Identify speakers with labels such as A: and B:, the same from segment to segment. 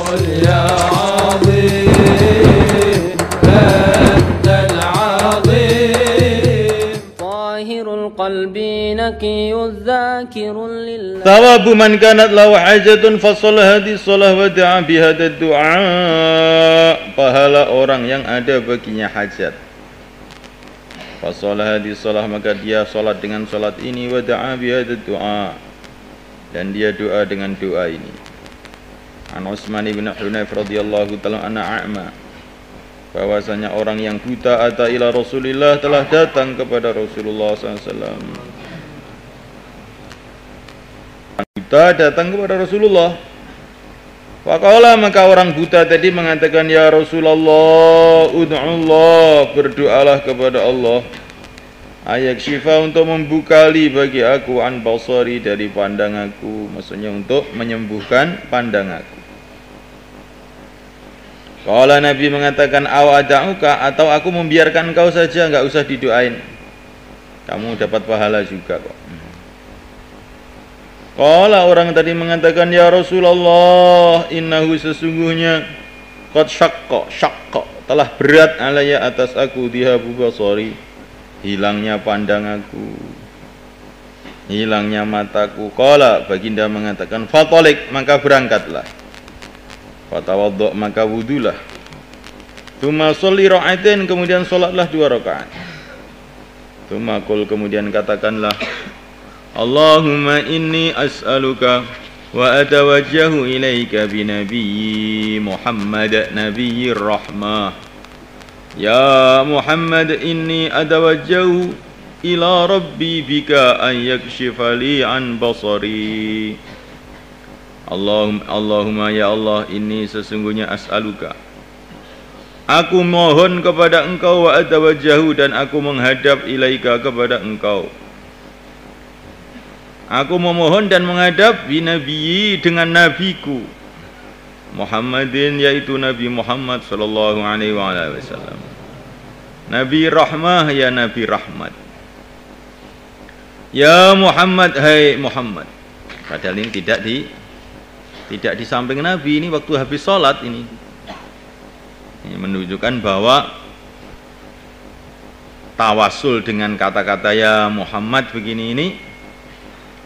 A: قل يا عظيم أنت العظيم طاهر القلب نقي الذاكر لله
B: ثواب من كانت له حاجة فصل hadhihi shalah wa da'a bihadad du'a. Pahala orang yang ada baginya hajat. Fasal hadhihi shalah, maka dia salat dengan salat ini, wa da'a bihadad du'a, dan dia doa dengan doa ini. An Utsman bin Hunayf radhiyallahu ta'ala anna a'ma, bahwasanya orang yang buta ata ila Rasulillah, telah datang kepada Rasulullah SAW. Buta datang kepada Rasulullah. Faqala, maka orang buta tadi mengatakan, ya Rasulullah, ud'ullah, berdoalah kepada Allah, ayak syifa, untuk membukali bagi aku, an basari, dari pandanganku, maksudnya untuk menyembuhkan pandanganku. Qala, Nabi mengatakan, aw ada'uka, atau aku membiarkan kau saja, enggak usah didoain, kamu dapat pahala juga kok. Qala, orang tadi mengatakan, ya Rasulullah, innahu, sesungguhnya, qad syaqqa, telah berat alaya, atas aku, dhihabu basari, hilangnya pandanganku, hilangnya mataku. Qala, baginda mengatakan, fatalik, maka berangkatlah, fatawaddo, maka wudulah, tsumma sholli raka'atain, kemudian salatlah 2 rakaat, tsumma qul, kemudian katakanlah, Allahumma inni as'aluka wa atawajjahu ilaika bi nabiyyi Muhammad nabiyyir rahmah. Ya Muhammad, inni atawajjahu ila rabbi bika an yakshifa li an basari. Allahumma, ya Allah, inni, sesungguhnya, as'aluka, aku mohon kepada engkau, wa atawajjahu, dan aku menghadap, ilaika, kepada engkau, aku memohon dan menghadap, binabiyyi, dengan nabiku, Muhammadin, yaitu Nabi Muhammad sallallahu alaihi wasallam, Nabi rahmah, ya Nabi rahmat. Ya Muhammad, hai Muhammad. Padahal ini tidak di samping Nabi, ini waktu habis sholat ini. Ini menunjukkan bahwa tawasul dengan kata-kata ya Muhammad begini ini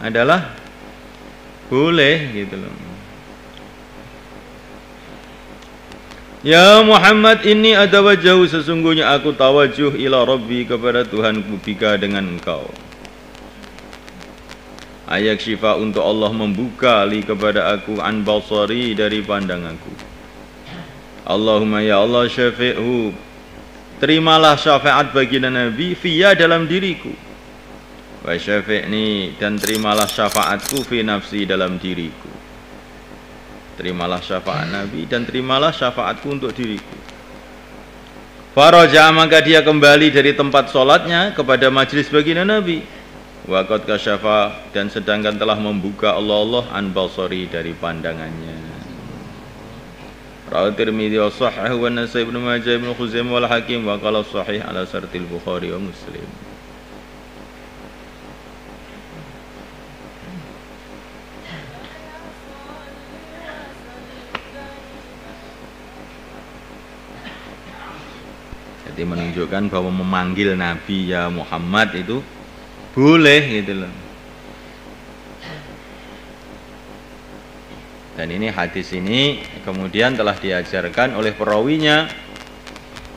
B: adalah boleh gitu loh. Ya Muhammad, ini atawajjahu, sesungguhnya aku tawajuh ila Rabbi, kepada Tuhanku, bika, dengan engkau, ayak syifa, untuk Allah membuka, li, kepada aku, an basari, dari pandanganku. Allahumma, ya Allah, syafi'hu, terimalah syafaat baginda Nabi, fiya, dalam diriku, wa syafi'ni, dan terimalah syafaatku, fi nafsi, dalam diriku. Terimalah syafaat Nabi dan terimalah syafaatku untuk diriku. Faraja, maka dia kembali dari tempat sholatnya kepada majlis baginda Nabi. Wa qad kasyafa, dan sedangkan telah membuka Allah an basari, dari pandangannya. Rawi Tirmidzi wa sahih wa Nasai, Ibnu Majah, Ibnu Khuzaimah wal Hakim, wa qala sahih ala syartil Bukhari wa Muslim. Jadi menunjukkan bahwa memanggil Nabi ya Muhammad itu boleh gitu loh. Dan ini hadis ini kemudian telah diajarkan oleh perawinya,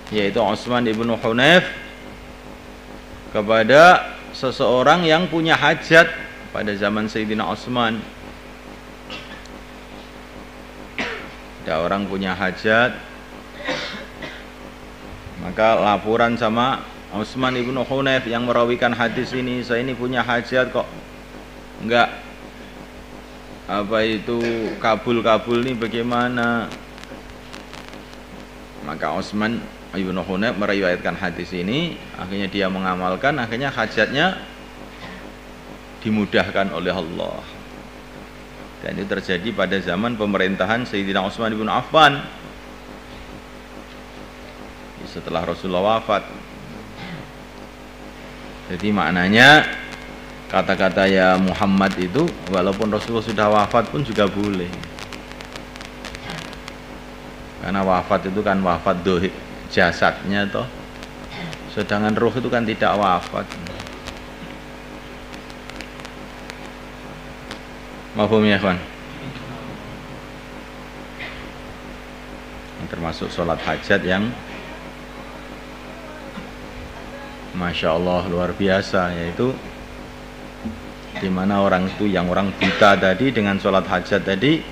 B: yaitu Utsman bin Hunayf, kepada seseorang yang punya hajat pada zaman Sayyidina Utsman. Ada orang punya hajat, maka laporan sama Utsman bin Hunayf yang merawikan hadis ini, saya ini punya hajat kok enggak kabul nih, bagaimana? Maka Utsman bin Hunayf meriwayatkan hadis ini, akhirnya dia mengamalkan, akhirnya hajatnya dimudahkan oleh Allah. Dan itu terjadi pada zaman pemerintahan Sayyidina Utsman bin Affan setelah Rasulullah wafat. Jadi maknanya kata-kata ya Muhammad itu walaupun Rasulullah sudah wafat pun juga boleh. Karena wafat itu kan wafat dohir jasadnya toh. Sedangkan ruh itu kan tidak wafat. Mafhum ya kawan? Termasuk sholat hajat yang Masya Allah luar biasa, yaitu dimana orang itu yang orang buta tadi dengan sholat hajat tadi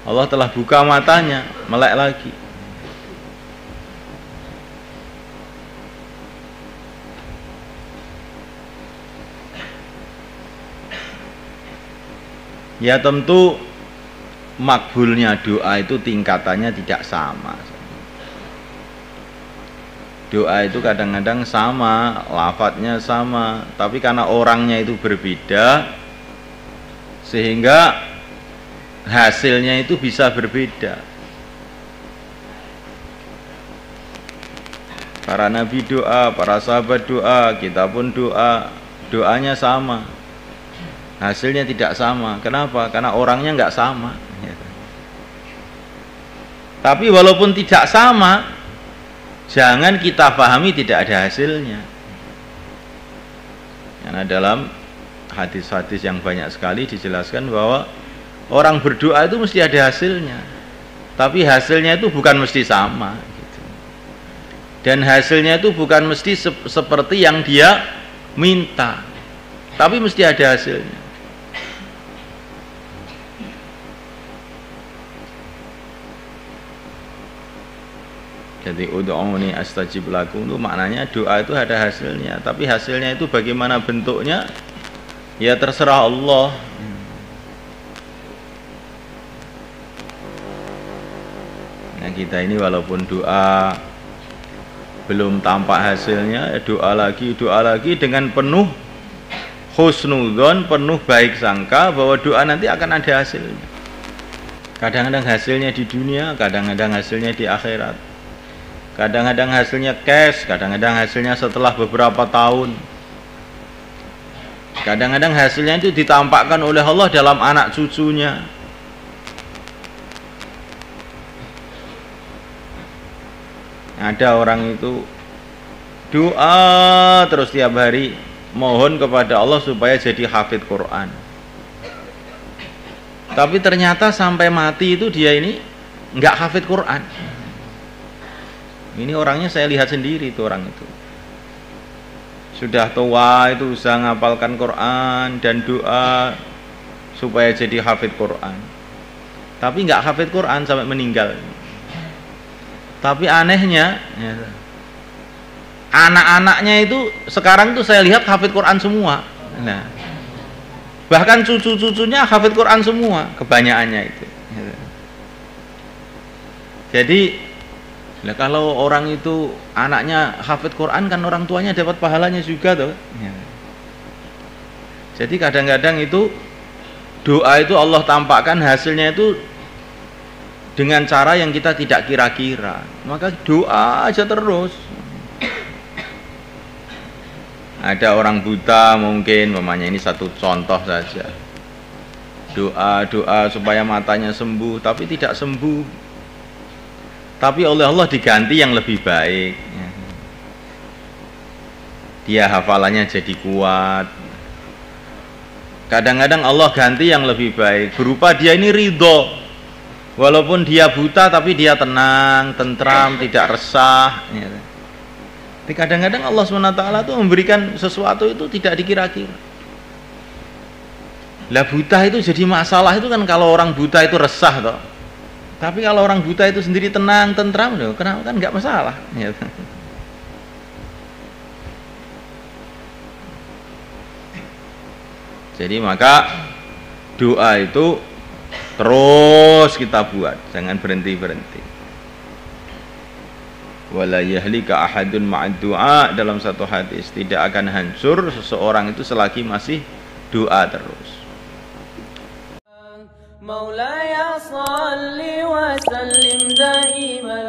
B: Allah telah buka matanya, melek lagi. Ya tentu makbulnya doa itu tingkatannya tidak sama. Doa itu kadang-kadang sama, lafadznya sama, tapi karena orangnya itu berbeda sehingga hasilnya itu bisa berbeda. Para nabi doa, para sahabat doa, kita pun doa, doanya sama, hasilnya tidak sama. Kenapa? Karena orangnya nggak sama. Tapi walaupun tidak sama, jangan kita pahami tidak ada hasilnya. Karena dalam hadis-hadis yang banyak sekali dijelaskan bahwa orang berdoa itu mesti ada hasilnya, tapi hasilnya itu bukan mesti sama gitu. Dan hasilnya itu bukan mesti seperti yang dia minta, tapi mesti ada hasilnya. Jadi ud'uni astajib lakum itu maknanya doa itu ada hasilnya, tapi hasilnya itu bagaimana bentuknya ya terserah Allah. Nah kita ini walaupun doa belum tampak hasilnya, doa lagi dengan penuh husnudzon, penuh baik sangka bahwa doa nanti akan ada hasilnya. Kadang-kadang hasilnya di dunia, kadang-kadang hasilnya di akhirat. Kadang-kadang hasilnya cash, kadang-kadang hasilnya setelah beberapa tahun. Kadang-kadang hasilnya itu ditampakkan oleh Allah dalam anak cucunya. Ada orang itu doa terus tiap hari mohon kepada Allah supaya jadi hafid Quran. Tapi ternyata sampai mati itu dia ini nggak hafid Quran. Ini orangnya saya lihat sendiri itu orang itu. Sudah tua itu usaha ngapalkan Quran dan doa supaya jadi hafid Quran. Tapi nggak hafid Quran sampai meninggal. Tapi anehnya ya, anak-anaknya itu sekarang tuh saya lihat hafid Quran semua. Nah, bahkan cucu-cucunya hafid Quran semua, kebanyakannya itu. Jadi nah, kalau orang itu anaknya hafid Quran kan orang tuanya dapat pahalanya juga tuh. Ya. Jadi kadang-kadang itu doa itu Allah tampakkan hasilnya itu dengan cara yang kita tidak kira-kira. Maka doa aja terus. Ada orang buta mungkin, mamanya ini satu contoh saja. Doa supaya matanya sembuh, tapi tidak sembuh. Tapi oleh Allah diganti yang lebih baik. Dia hafalannya jadi kuat. Kadang-kadang Allah ganti yang lebih baik, berupa dia ini ridho. Walaupun dia buta tapi dia tenang, tentram, tidak resah. Tapi kadang-kadang Allah SWT itu memberikan sesuatu itu tidak dikira-kira. Lah buta itu jadi masalah itu kan kalau orang buta itu resah toh. Tapi kalau orang buta itu sendiri tenang, tentram, loh, kenapa kan nggak masalah? Ya. Jadi maka doa itu terus kita buat, jangan berhenti-berhenti. Wala yahlika ahadun ma'ad du'a, dalam satu hadis tidak akan hancur seseorang itu selagi masih doa terus.
A: مولاي صل وسلم دائما